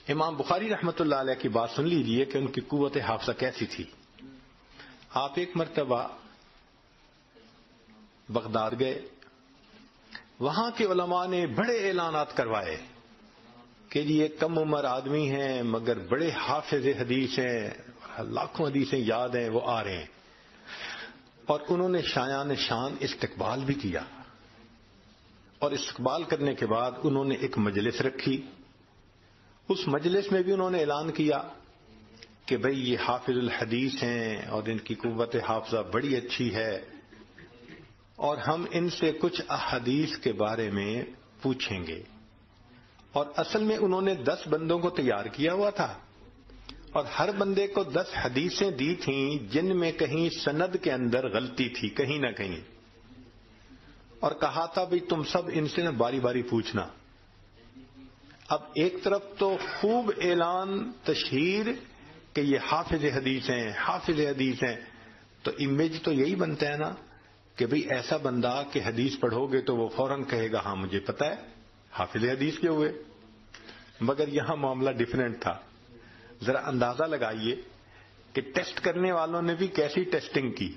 امام بخاری رحمۃ اللہ علیہ کی بات سن لیجئے کہ ان کی قوت حافظہ کیسی تھی. آپ ایک مرتبہ بغداد گئے، وہاں کے علماء نے بڑے اعلانات کروائے کہ یہ کم عمر آدمی ہیں مگر بڑے حافظ حدیث ہیں، لاکھوں حدیثیں یاد ہیں، وہ آ رہے ہیں. اور انہوں نے شایان شان استقبال بھی کیا، اور استقبال کرنے کے بعد انہوں نے ایک مجلس رکھی. اس مجلس میں بھی انہوں نے اعلان کیا کہ بھئی یہ حافظ الحدیث ہیں اور ان کی قوت حافظہ بڑی اچھی ہے، اور ہم ان سے کچھ احادیث کے بارے میں پوچھیں گے. اور اصل میں انہوں نے 10 بندوں کو تیار کیا ہوا تھا، اور ہر بندے کو 10 حدیثیں دی تھیں جن میں کہیں سند کے اندر غلطی تھی کہیں نہ کہیں، اور کہا تھا بھی تم سب ان سے نہ باری باری پوچھنا. اب ایک طرف تو خوب اعلان تشہیر کہ یہ حافظ حدیث ہیں، حافظ حدیث ہیں، تو امیج تو یہی بنتا ہے نا کہ بھئی ایسا بندہ کہ حدیث پڑھو گے تو وہ فوراً کہے گا ہاں مجھے پتا ہے حافظ حدیث کے ہوئے. مگر یہاں معاملہ ڈیفرنٹ تھا. ذرا اندازہ لگائیے کہ ٹیسٹ کرنے والوں نے بھی کیسی ٹیسٹنگ کی.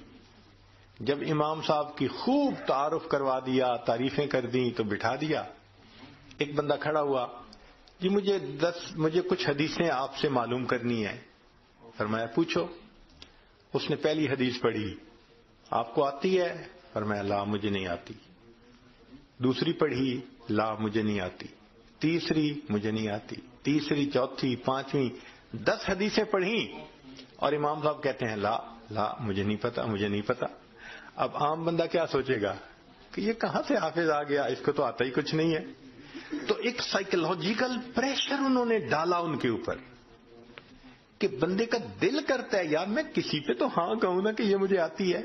جب امام صاحب کی خوب تعارف کروا دیا، تعریفیں کر دیں تو بٹھا دیا. ایک بندہ کھڑا ہوا، جی مجھے کچھ حدیثیں آپ سے معلوم کرنی ہے. فرمایا پوچھو. اس نے پہلی حدیث پڑھی، آپ کو آتی ہے؟ فرمایا لا مجھے نہیں آتی. دوسری پڑھی، لا مجھے نہیں آتی. تیسری مجھے نہیں آتی. تیسری، چوتھی، پانچویں، 10 حدیثیں پڑھیں، اور امام صاحب کہتے ہیں لا لا مجھے نہیں پتا، مجھے نہیں پتا. اب عام بندہ کیا سوچے گا کہ یہ کہاں سے حافظ آ گیا، اس کو تو آتا ہی کچھ نہیں ہے. تو ایک سائیکولوجیکل پریشر انہوں نے ڈالا ان کے اوپر کہ بندے کا دل کرتا ہے یار میں کسی پہ تو ہاں کہوں نا کہ یہ مجھے آتی ہے.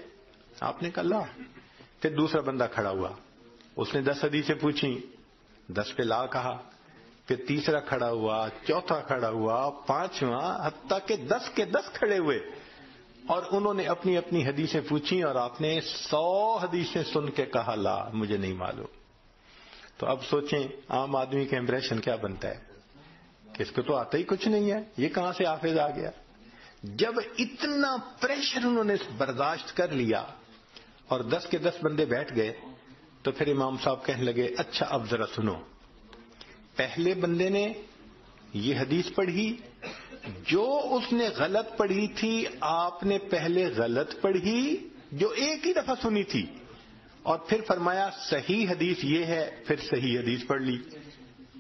آپ نے کہا لا. پھر دوسرا بندہ کھڑا ہوا، اس نے 10 حدیثیں پوچھی، 10 پہ لا کہا. پھر تیسرا کھڑا ہوا، چوتھا کھڑا ہوا، پانچواں، حتیٰ کہ 10 کے 10 کھڑے ہوئے، اور انہوں نے اپنی اپنی حدیثیں پوچھی، اور آپ نے 100 حدیثیں سن کے کہا لا مجھے نہیں معلوم. تو اب سوچیں عام آدمی کا امپریشن کیا بنتا ہے کہ اس کو تو آتا ہی کچھ نہیں ہے، یہ کہاں سے حافظ آ گیا. جب اتنا پریشر انہوں نے برداشت کر لیا اور 10 کے 10 بندے بیٹھ گئے، تو پھر امام صاحب کہنے لگے اچھا اب ذرا سنو. پہلے بندے نے یہ حدیث پڑھی، جو اس نے غلط پڑھی تھی آپ نے پہلے غلط پڑھی جو ایک ہی دفعہ سنی تھی، اور پھر فرمایا صحیح حدیث یہ ہے، پھر صحیح حدیث پڑھ لی.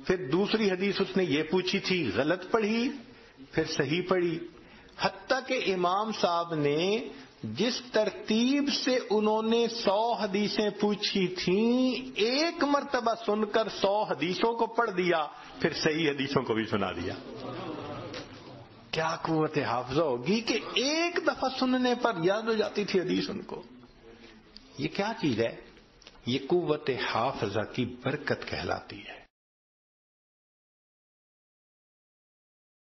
پھر دوسری حدیث اس نے یہ پوچھی تھی، غلط پڑھی، پھر صحیح پڑھی. حتیٰ کہ امام صاحب نے جس ترتیب سے انہوں نے 100 حدیثیں پوچھی تھیں ایک مرتبہ سن کر 100 حدیثوں کو پڑھ دیا، پھر صحیح حدیثوں کو بھی سنا دیا. کیا قوت حافظہ ہوگی کہ ایک دفعہ سننے پر یاد ہو جاتی تھی حدیث ان کو. یہ کیا چیز ہے؟ یہ قوت حافظہ کی برکت کہلاتی ہے.